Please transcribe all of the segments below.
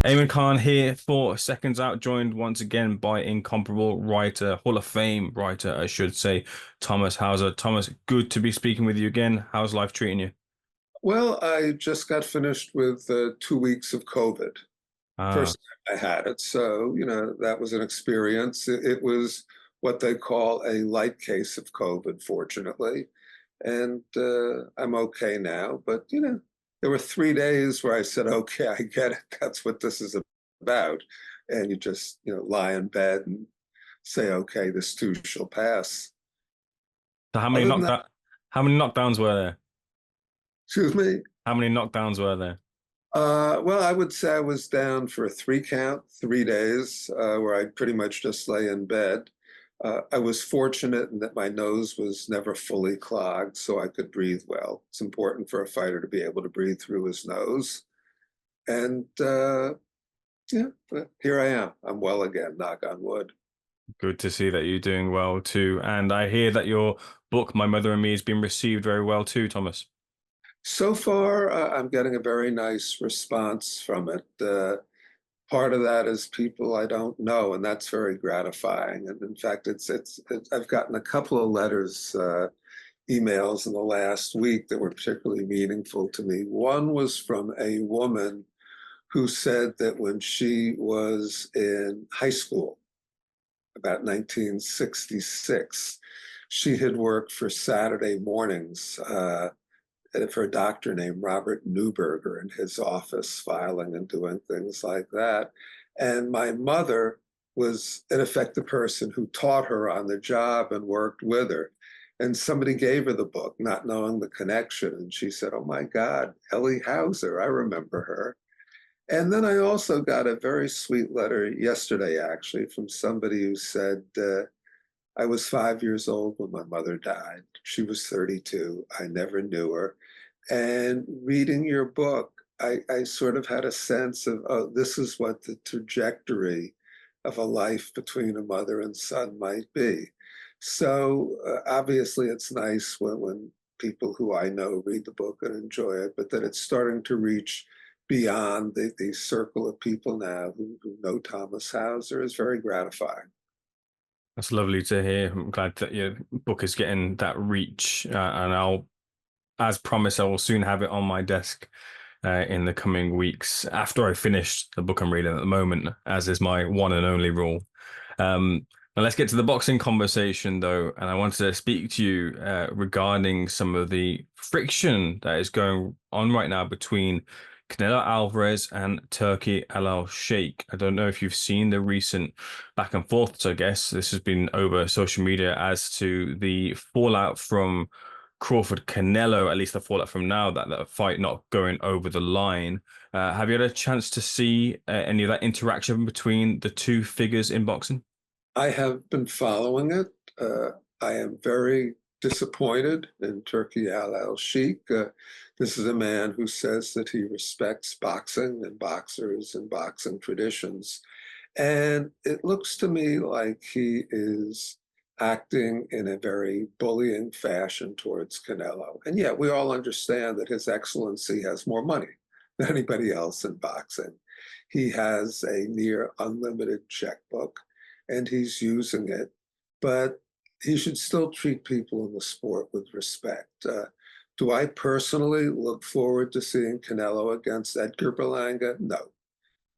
Eamon Khan here for Seconds Out, joined once again by incomparable writer, Hall of Fame writer, I should say, Thomas Hauser. Thomas, good to be speaking with you again. How's life treating you? Well, I just got finished with 2 weeks of COVID. Ah, First time I had it. So, that was an experience. It was what they call a light case of COVID, fortunately. And I'm okay now. But, there were 3 days where I said, okay, I get it. That's what this is about. And you just, lie in bed and say, okay, this too shall pass. so Other than that, how many knockdowns were there? excuse me. How many knockdowns were there? Well, I would say I was down for a 3 count, 3 days, where I pretty much just lay in bed. I was fortunate in that my nose was never fully clogged, so I could breathe well. It's important for a fighter to be able to breathe through his nose. And yeah, but here I am. I'm well again, knock on wood. Good to see that you're doing well too. And I hear that your book, My Mother and Me, has been received very well too, Thomas. So far, I'm getting a very nice response from it. Part of that is people I don't know, and that's very gratifying. And in fact, I've gotten a couple of letters, emails in the last week that were particularly meaningful to me. One was from a woman who said that when she was in high school, about 1966, she had worked for Saturday mornings. For a doctor named Robert Newberger in his office, filing and doing things like that. And my mother was, in effect, the person who taught her on the job and worked with her. And somebody gave her the book, not knowing the connection. And she said, "Oh my God, Ellie Hauser, I remember her." And then I also got a very sweet letter yesterday, actually, from somebody who said, I was 5 years old when my mother died. She was 32. I never knew her. And reading your book, I sort of had a sense of, oh, this is what the trajectory of a life between a mother and son might be. So obviously, it's nice when people who I know read the book and enjoy it, but that it's starting to reach beyond the circle of people now who know Thomas Hauser is very gratifying. That's lovely to hear. I'm glad that your book is getting that reach, and as promised, I will soon have it on my desk in the coming weeks after I finish the book I'm reading at the moment, as is my one and only rule. Now let's get to the boxing conversation, though, and I wanted to speak to you regarding some of the friction that is going on right now between Canelo Alvarez and Turki Alalshikh. I don't know if you've seen the recent back and forth. So I guess this has been over social media as to the fallout from Crawford Canelo, at least the fallout from now, that fight not going over the line. Have you had a chance to see any of that interaction between the two figures in boxing? I have been following it. I am very disappointed in Turki Alalshikh. This is a man who says that he respects boxing and boxers and boxing traditions. And it looks to me like he is acting in a very bullying fashion towards Canelo. And yet we all understand that His Excellency has more money than anybody else in boxing. He has a near unlimited checkbook and he's using it, but he should still treat people in the sport with respect. Do I personally look forward to seeing Canelo against Edgar Berlanga? No.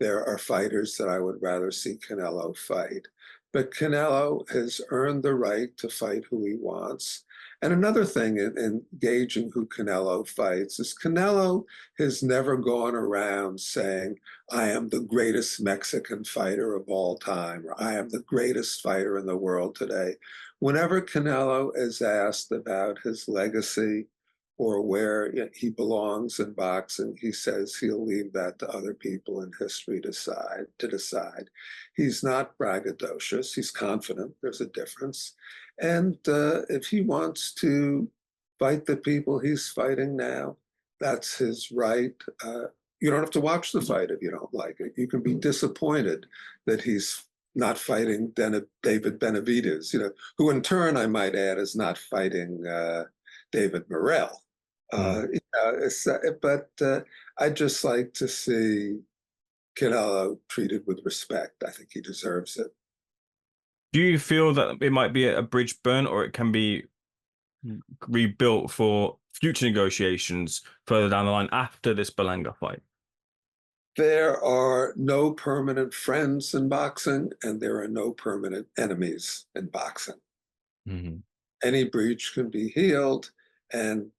There are fighters that I would rather see Canelo fight. But Canelo has earned the right to fight who he wants. And another thing in gauging who Canelo fights is Canelo has never gone around saying, I am the greatest Mexican fighter of all time, or I am the greatest fighter in the world today. Whenever Canelo is asked about his legacy, or where he belongs in boxing, he says he'll leave that to other people in history to decide. He's not braggadocious. He's confident. There's a difference. And if he wants to fight the people he's fighting now, that's his right. You don't have to watch the fight if you don't like it. You can be disappointed that he's not fighting David Benavides, who in turn, I might add, is not fighting David Morel. Mm. But I'd just like to see Canelo treated with respect. I think he deserves it. Do you feel that it might be a bridge burn, or it can be rebuilt for future negotiations further down the line after this Belanga fight? There are no permanent friends in boxing, and there are no permanent enemies in boxing. Mhm. Any breach can be healed, and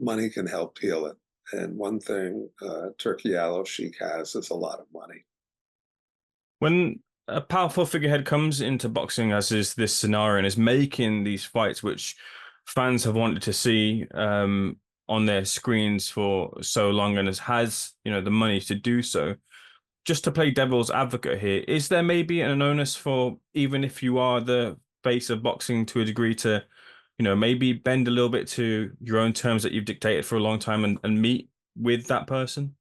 money can help heal it. And one thing Turki Alalshikh has is a lot of money. When a powerful figurehead comes into boxing, as is this scenario, and is making these fights which fans have wanted to see on their screens for so long, and has the money to do so. Just to play devil's advocate here, is there maybe an onus for, even if you are the face of boxing to a degree, to maybe bend a little bit to your own terms that you've dictated for a long time, and meet with that person?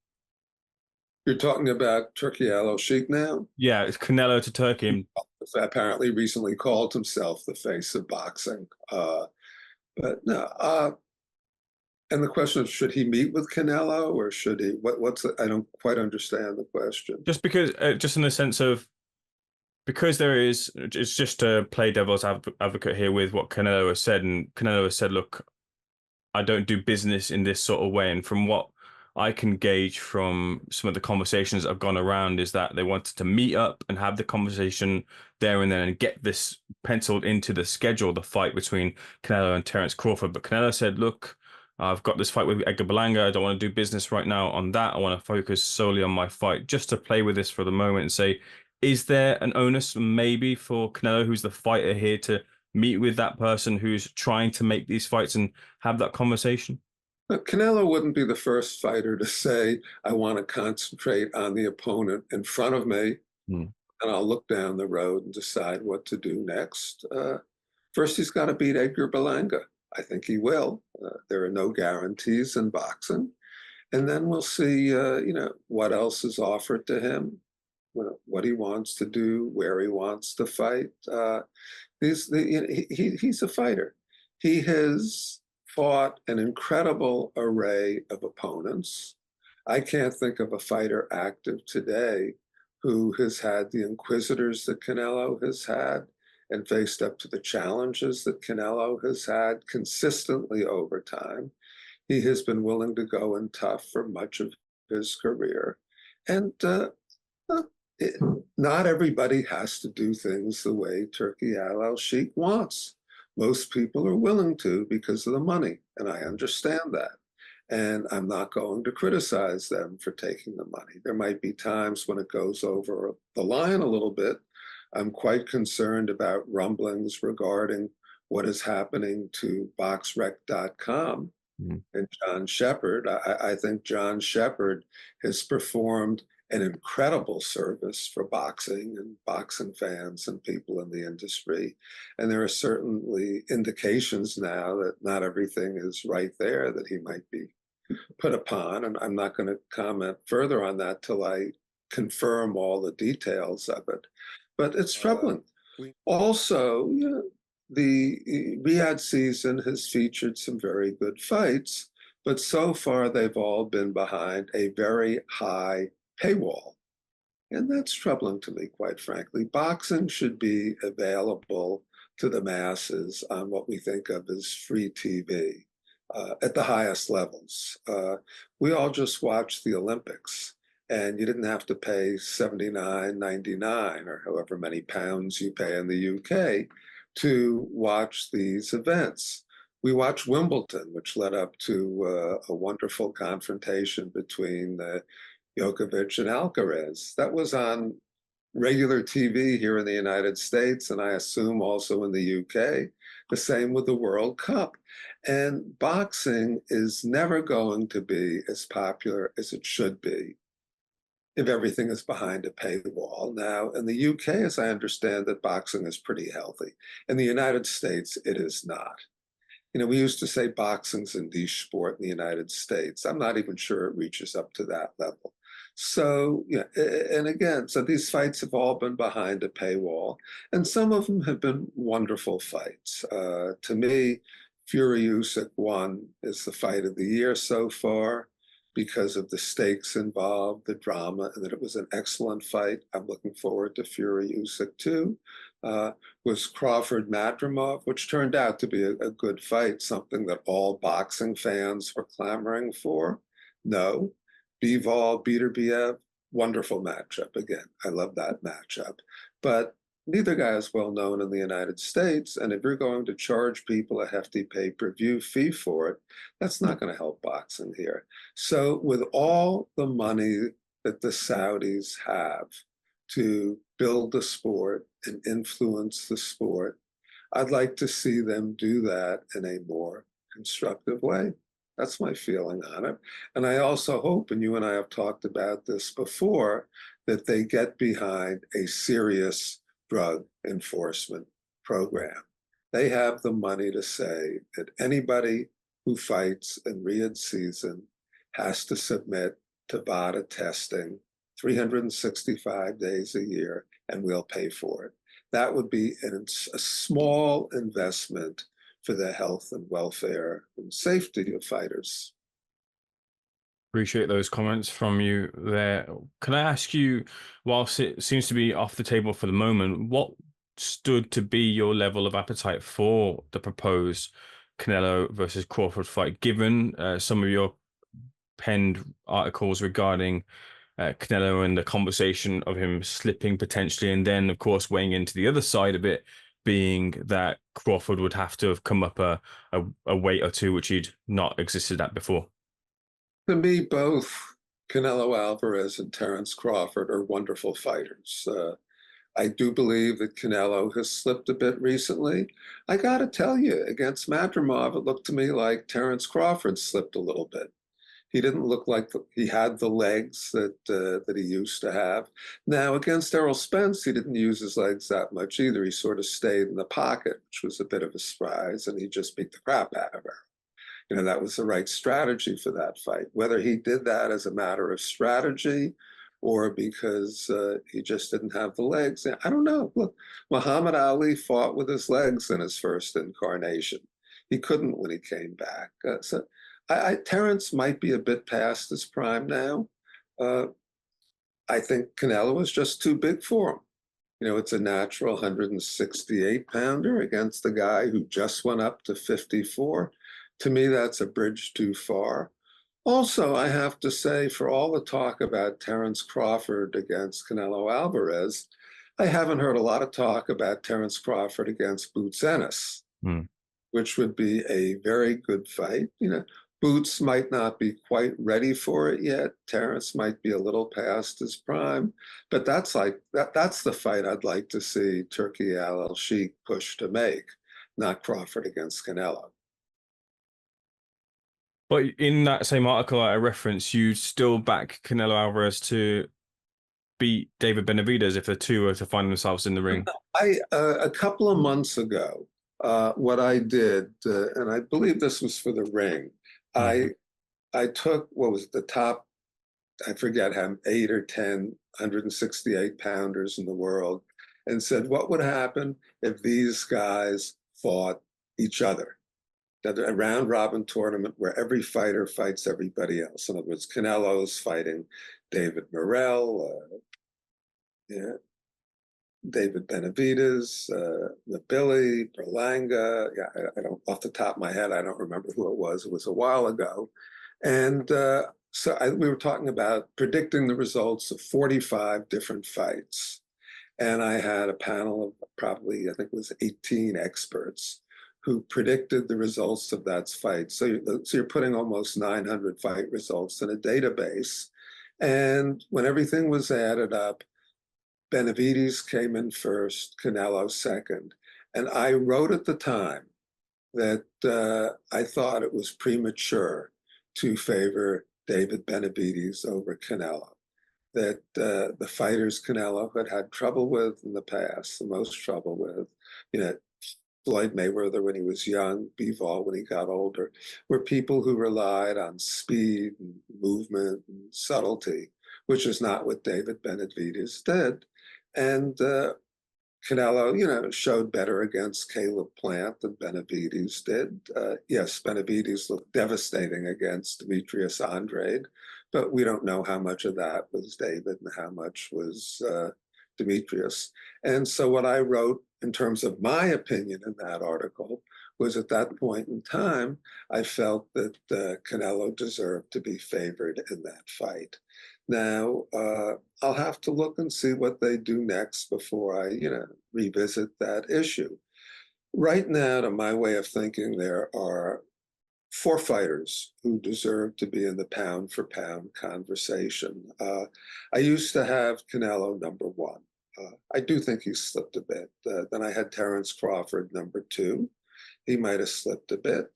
You're talking about Turki Alalshikh now? Yeah, it's Canelo to Turkey. Apparently recently called himself the face of boxing. But no, and the question is, should he meet with Canelo or should he? I don't quite understand the question. Just because, just in the sense of, because there is, it's just to play devil's advocate here with what Canelo has said, and Canelo has said, look, I don't do business in this sort of way. And from what I can gauge from some of the conversations that have gone around, is that they wanted to meet up and have the conversation there and then, and get this penciled into the schedule, the fight between Canelo and Terence Crawford. But Canelo said, look, I've got this fight with Edgar Berlanga. I don't want to do business right now on that. I want to focus solely on my fight, just to play with this for the moment and say, is there an onus maybe for Canelo, who's the fighter here, to meet with that person who's trying to make these fights and have that conversation? But Canelo wouldn't be the first fighter to say, I want to concentrate on the opponent in front of me, Hmm. and I'll look down the road and decide what to do next. First, he's got to beat Edgar Berlanga. I think he will. There are no guarantees in boxing. And then we'll see, what else is offered to him, what he wants to do, where he wants to fight. He's a fighter. He has fought an incredible array of opponents. I can't think of a fighter active today who has had the inquisitors that Canelo has had and faced up to the challenges that Canelo has had consistently over time. He has been willing to go in tough for much of his career. And uh, it, not everybody has to do things the way Turki Alalshikh wants. Most people are willing to because of the money, and I understand that. And I'm not going to criticize them for taking the money. There might be times when it goes over the line a little bit. I'm quite concerned about rumblings regarding what is happening to boxrec.com and John Shepard. I think John Shepard has performed an incredible service for boxing and boxing fans and people in the industry. And there are certainly indications now that not everything is right there, that he might be put upon. And I'm not going to comment further on that till I confirm all the details of it. But it's troubling. Also, the Riyadh season has featured some very good fights, but so far they've all been behind a very high paywall. And that's troubling to me, quite frankly. Boxing should be available to the masses on what we think of as free TV at the highest levels. We all just watched the Olympics, and you didn't have to pay $79.99 or however many pounds you pay in the UK to watch these events. We watched Wimbledon, which led up to a wonderful confrontation between Djokovic and Alcaraz. That was on regular TV here in the United States, and I assume also in the UK. The same with the World Cup. And boxing is never going to be as popular as it should be if everything is behind a paywall. Now, in the UK, as I understand it, boxing is pretty healthy. In the United States, it is not. We used to say boxing's a niche sport in the United States. I'm not even sure it reaches up to that level. So, and again, so these fights have all been behind a paywall, and some of them have been wonderful fights. To me, Fury Usyk 1 is the fight of the year so far. because of the stakes involved, the drama, and that it was an excellent fight. I'm looking forward to Fury Usyk too. Was Crawford Madrimov, which turned out to be a good fight, something that all boxing fans were clamoring for? No. Bivol, Beterbiev, wonderful matchup. Again, I love that matchup. But neither guy is well known in the United States. And if you're going to charge people a hefty pay-per-view fee for it, that's not going to help boxing here. So with all the money that the Saudis have to build the sport and influence the sport, I'd like to see them do that in a more constructive way. That's my feeling on it. And I also hope, and you and I have talked about this before, that they get behind a serious drug enforcement program. They have the money to say that anybody who fights in Riyadh season has to submit to VADA testing 365 days a year, and we'll pay for it. That would be a small investment for the health and welfare and safety of fighters. Appreciate those comments from you there. Can I ask you, whilst it seems to be off the table for the moment, what stood to be your level of appetite for the proposed Canelo versus Crawford fight, given some of your penned articles regarding Canelo and the conversation of him slipping potentially, and then of course weighing into the other side of it being that Crawford would have to have come up a weight or two which he'd not existed at before? To me, both Canelo Alvarez and Terence Crawford are wonderful fighters. I do believe that Canelo has slipped a bit recently. I got to tell you, against Madrimov, it looked to me like Terence Crawford slipped a little bit. He didn't look like he had the legs that he used to have. Now, against Errol Spence, he didn't use his legs that much either. He sort of stayed in the pocket, which was a bit of a surprise, and he just beat the crap out of her. You know, that was the right strategy for that fight. Whether he did that as a matter of strategy or because he just didn't have the legs, I don't know. Look, Muhammad Ali fought with his legs in his first incarnation. He couldn't when he came back. Terence might be a bit past his prime now. I think Canelo is just too big for him. You know, it's a natural 168 pounder against the guy who just went up to 54. To me, that's a bridge too far. Also, I have to say, for all the talk about Terence Crawford against Canelo Alvarez, I haven't heard a lot of talk about Terence Crawford against Boots Ennis, which would be a very good fight. You know, Boots might not be quite ready for it yet. Terence might be a little past his prime, but that's the fight I'd like to see Turki Alalshikh push to make, not Crawford against Canelo. But in that same article I referenced, you still back Canelo Alvarez to beat David Benavides if the two were to find themselves in the ring? A couple of months ago, what I did, and I believe this was for the ring, I took what was the top, I forget how, 8 or 10 168 pounders in the world, and said, what would happen if these guys fought each other? A round robin tournament where every fighter fights everybody else. In other words, Canelo's fighting David Morel, David Benavides, Nabili, Berlanga. Yeah, I don't, off the top of my head, I don't remember who it was. It was a while ago. And we were talking about predicting the results of 45 different fights. And I had a panel of probably, I think it was 18 experts who predicted the results of that fight. So you're putting almost 900 fight results in a database. And when everything was added up, Benavides came in first, Canelo second. And I wrote at the time that I thought it was premature to favor David Benavides over Canelo. That the fighters Canelo had trouble with in the past, the most trouble with, you know, Floyd Mayweather when he was young, Bivol when he got older, were people who relied on speed and movement and subtlety, which is not what David Benavides did. And Canelo, showed better against Caleb Plant than Benavides did. Yes, Benavides looked devastating against Demetrius Andrade, but we don't know how much of that was David and how much was Demetrius. And so what I wrote in terms of my opinion in that article was at that point in time, I felt that Canelo deserved to be favored in that fight. Now, I'll have to look and see what they do next before I, revisit that issue. Right now, to my way of thinking, there are four fighters who deserve to be in the pound for pound conversation. I used to have Canelo number one. I do think he slipped a bit. Then I had Terence Crawford number two. He might have slipped a bit.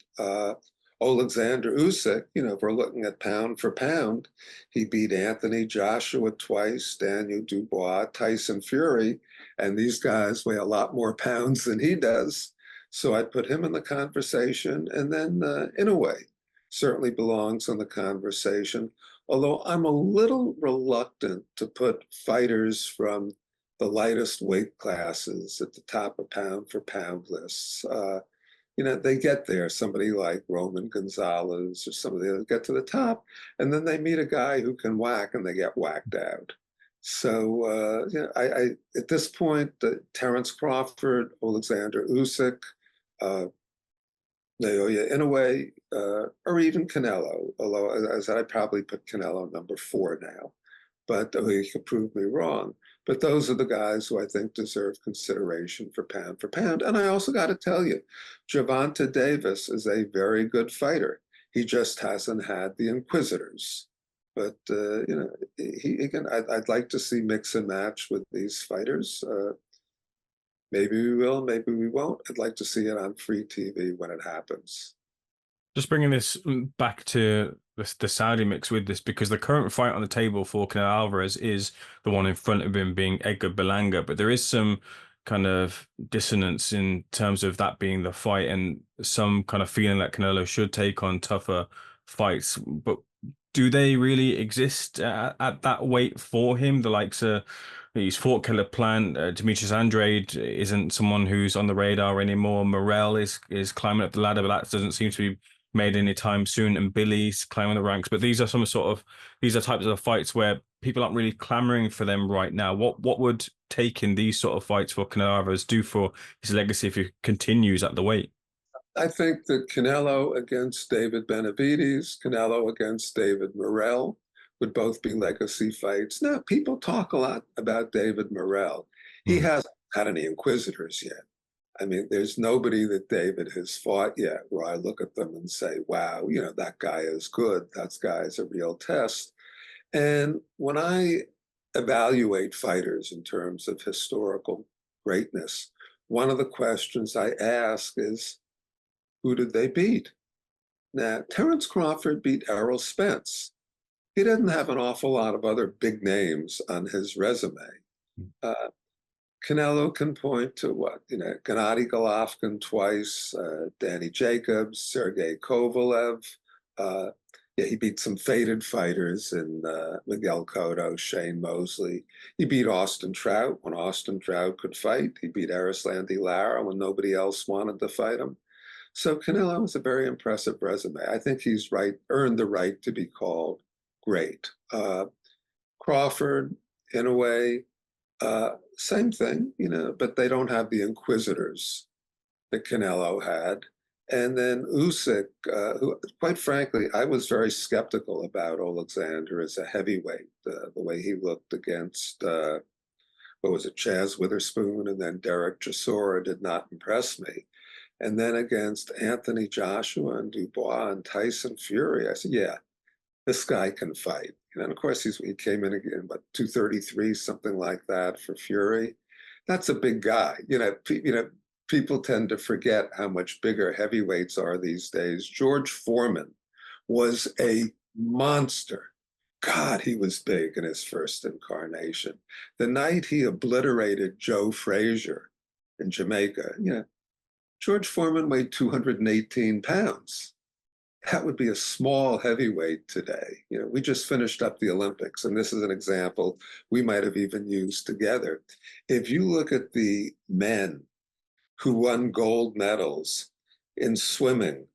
Alexander Usyk, if we're looking at pound for pound, he beat Anthony Joshua twice, Daniel Dubois, Tyson Fury, and these guys weigh a lot more pounds than he does. So I'd put him in the conversation. And then Inoue certainly belongs in the conversation, although I'm a little reluctant to put fighters from the lightest weight classes at the top of pound for pound lists. They get there, somebody like Roman Gonzalez or somebody that get to the top, and then they meet a guy who can whack and they get whacked out. So, I at this point, Terence Crawford, Alexander Usyk, Naoya Inoue, or even Canelo, although as I probably put Canelo number four now, but he could prove me wrong. But those are the guys who I think deserve consideration for pound. And I also got to tell you, Gervonta Davis is a very good fighter. He just hasn't had the inquisitors. But, I'd like to see mix and match with these fighters. Maybe we will, maybe we won't. I'd like to see it on free TV when it happens. Just bringing this back to the Saudi mix with this, because the current fight on the table for Canelo Alvarez is the one in front of him being Edgar Berlanga, but there is some kind of dissonance in terms of that being the fight and some kind of feeling that Canelo should take on tougher fights. But do they really exist at that weight for him? The likes of he's fought Caleb Plant, Demetrius Andrade isn't someone who's on the radar anymore. Morel is climbing up the ladder, but that doesn't seem to be made anytime soon. And Billy's climbing the ranks. But these are these are types of fights where people aren't really clamoring for them right now. What would taking these sort of fights for Canelo Alvarez do for his legacy if he continues at the weight? I think that Canelo against David Benavides, Canelo against David Morel would both be legacy fights. Now, people talk a lot about David Morel. He hasn't had any inquisitors yet. I mean, there's nobody that David has fought yet where I look at them and say, wow, that guy is good. That guy is a real test. And when I evaluate fighters in terms of historical greatness, one of the questions I ask is, who did they beat? Now, Terence Crawford beat Errol Spence. He didn't have an awful lot of other big names on his resume. Canelo can point to what? Gennady Golovkin twice, Danny Jacobs, Sergey Kovalev. He beat some faded fighters in Miguel Cotto, Shane Mosley. He beat Austin Trout when Austin Trout could fight. He beat Erislandy Lara when nobody else wanted to fight him. So Canelo has a very impressive resume. I think he's earned the right to be called great. Crawford, in a way, same thing, but they don't have the inquisitors that Canelo had. And then Usyk, who, quite frankly, I was very skeptical about Alexander as a heavyweight. The way he looked against, Chaz Witherspoon and then Derek Chisora did not impress me. And then against Anthony Joshua and Dubois and Tyson Fury, I said, yeah, this guy can fight. And of course, he came in again, 233, something like that for Fury. That's a big guy. People tend to forget how much bigger heavyweights are these days. George Foreman was a monster. God, he was big in his first incarnation. The night he obliterated Joe Frazier in Jamaica, George Foreman weighed 218 pounds. that would be a small heavyweight today. You know, we just finished up the Olympics, and this is an example we might have even used together. If you look at the men who won gold medals in swimming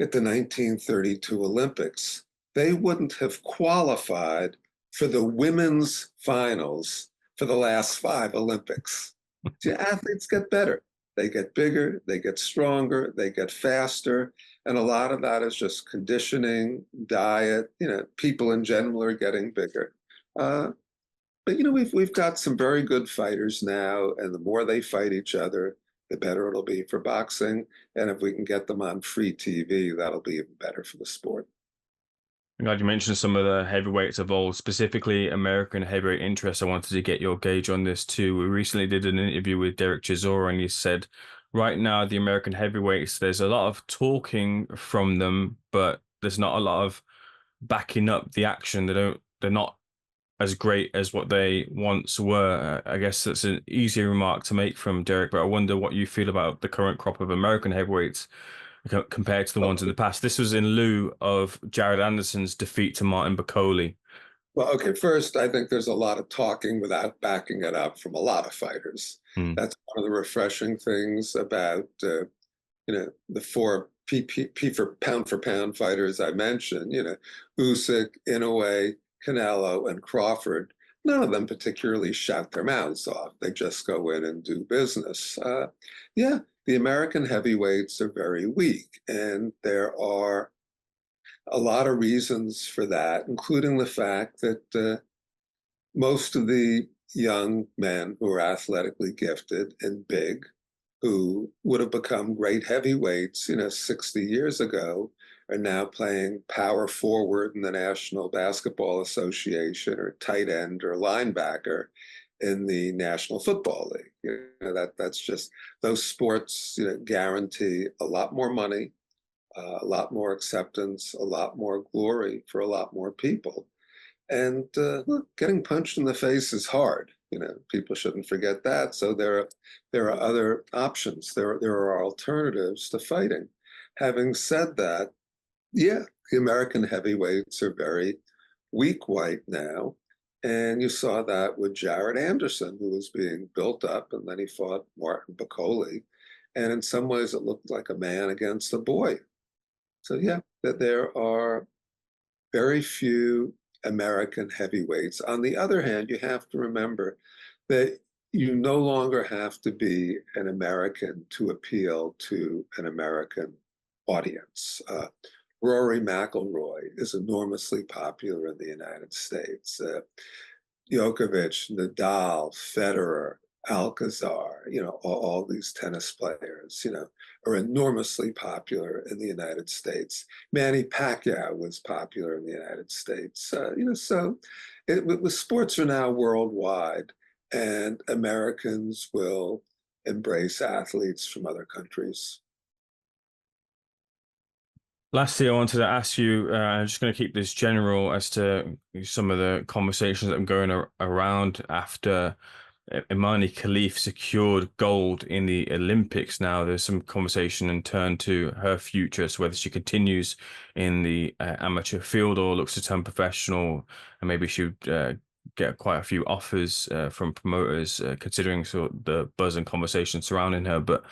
at the 1932 Olympics, they wouldn't have qualified for the women's finals for the last 5 Olympics. See, athletes get better. They get bigger, they get stronger, they get faster. And a lot of that is just conditioning, diet, you know, people in general are getting bigger. But you know, we've got some very good fighters now, and the more they fight each other, the better it'll be for boxing. And if we can get them on free TV, that'll be even better for the sport. I'm glad you mentioned some of the heavyweights of old, specifically American heavyweight interest. I wanted to get your gauge on this too. We recently did an interview with Derek Chisora, and he said, right now, the American heavyweights, there's a lot of talking from them, but there's not a lot of backing up the action. They're not as great as what they once were. I guess that's an easy remark to make from Derek, but I wonder what you feel about the current crop of American heavyweights compared to the ones in the past. This was in lieu of Jared Anderson's defeat to Martin Bakole. Well, okay, first, I think there's a lot of talking without backing it up from a lot of fighters. Hmm. That's one of the refreshing things about, you know, the four P for pound fighters I mentioned, you know, Usyk, Inoue, Canelo, and Crawford. None of them particularly shout their mouths off. They just go in and do business. Yeah, the American heavyweights are very weak, and there are a lot of reasons for that, including the fact that most of the young men who are athletically gifted and big, who would have become great heavyweights, you know, 60 years ago, are now playing power forward in the National Basketball Association, or tight end, or linebacker in the National Football League. You know, that's just, those sports, you know, guarantee a lot more money, a lot more acceptance, a lot more glory for a lot more people. And look, getting punched in the face is hard. You know, people shouldn't forget that. So there are other options. There are alternatives to fighting. Having said that, yeah, the American heavyweights are very weak right now. And you saw that with Jared Anderson, who was being built up, and then he fought Martin Bakole. And in some ways, it looked like a man against a boy. So yeah, that there are very few American heavyweights. On the other hand, you have to remember that you no longer have to be an American to appeal to an American audience. Rory McIlroy is enormously popular in the United States. Djokovic, Nadal, Federer, Alcazar, you know, all these tennis players, you know, are enormously popular in the United States. Manny Pacquiao was popular in the United States. You know, so sports are now worldwide, and Americans will embrace athletes from other countries. Lastly, I wanted to ask you, I'm just going to keep this general as to some of the conversations that are going around after Imani Khalif secured gold in the Olympics. Now, there's some conversation and turn to her future, so whether she continues in the amateur field or looks to turn professional, and maybe she would get quite a few offers from promoters, considering sort of the buzz and conversation surrounding her. But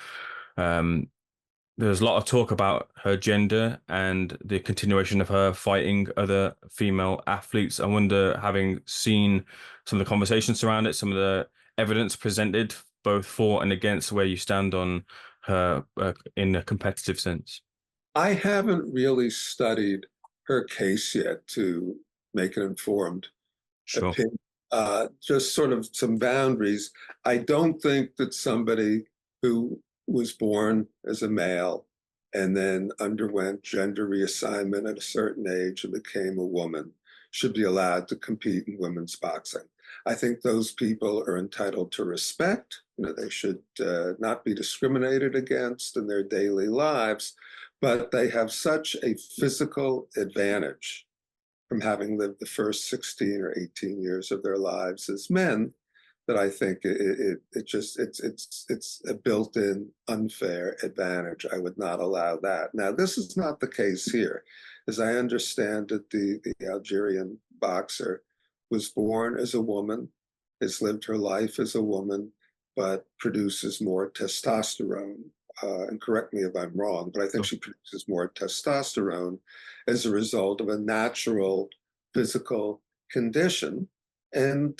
there's a lot of talk about her gender and the continuation of her fighting other female athletes. I wonder, having seen some of the conversations around it, some of the evidence presented, both for and against, where you stand on her in a competitive sense. I haven't really studied her case yet to make an informed Sure. opinion. Just sort of some boundaries. I don't think that somebody who was born as a male and then underwent gender reassignment at a certain age and became a woman should be allowed to compete in women's boxing. I think those people are entitled to respect. You know, they should not be discriminated against in their daily lives, but they have such a physical advantage from having lived the first 16 or 18 years of their lives as men that I think it's a built-in unfair advantage. I would not allow that. Now, this is not the case here. As I understand it, the Algerian boxer was born as a woman, has lived her life as a woman, but produces more testosterone. And correct me if I'm wrong, but I think she produces more testosterone as a result of a natural physical condition. And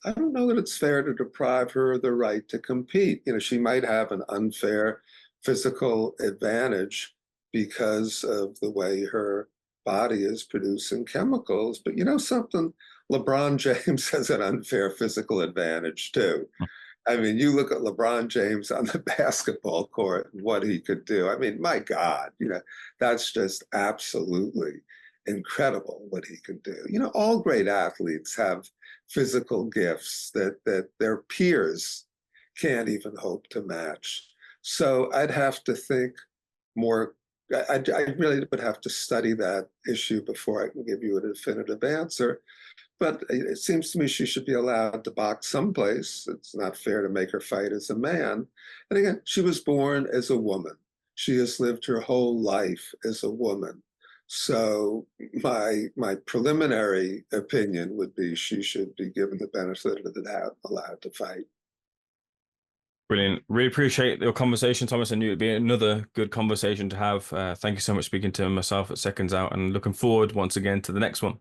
I don't know that it's fair to deprive her of the right to compete. You know, she might have an unfair physical advantage because of the way her body is producing chemicals. But you know something? LeBron James has an unfair physical advantage too. I mean, you look at LeBron James on the basketball court and what he could do. I mean, my God, you know, that's just absolutely incredible what he can do. You know, all great athletes have physical gifts that their peers can't even hope to match. So I'd have to think more. I really would have to study that issue before I can give you a definitive answer. But it seems to me she should be allowed to box someplace. It's not fair to make her fight as a man. And again, she was born as a woman. She has lived her whole life as a woman. So my preliminary opinion would be she should be given the benefit of the doubt, allowed to fight. Brilliant. Really appreciate your conversation, Thomas. I knew it'd be another good conversation to have. Thank you so much for speaking to myself at Seconds Out, and looking forward once again to the next one.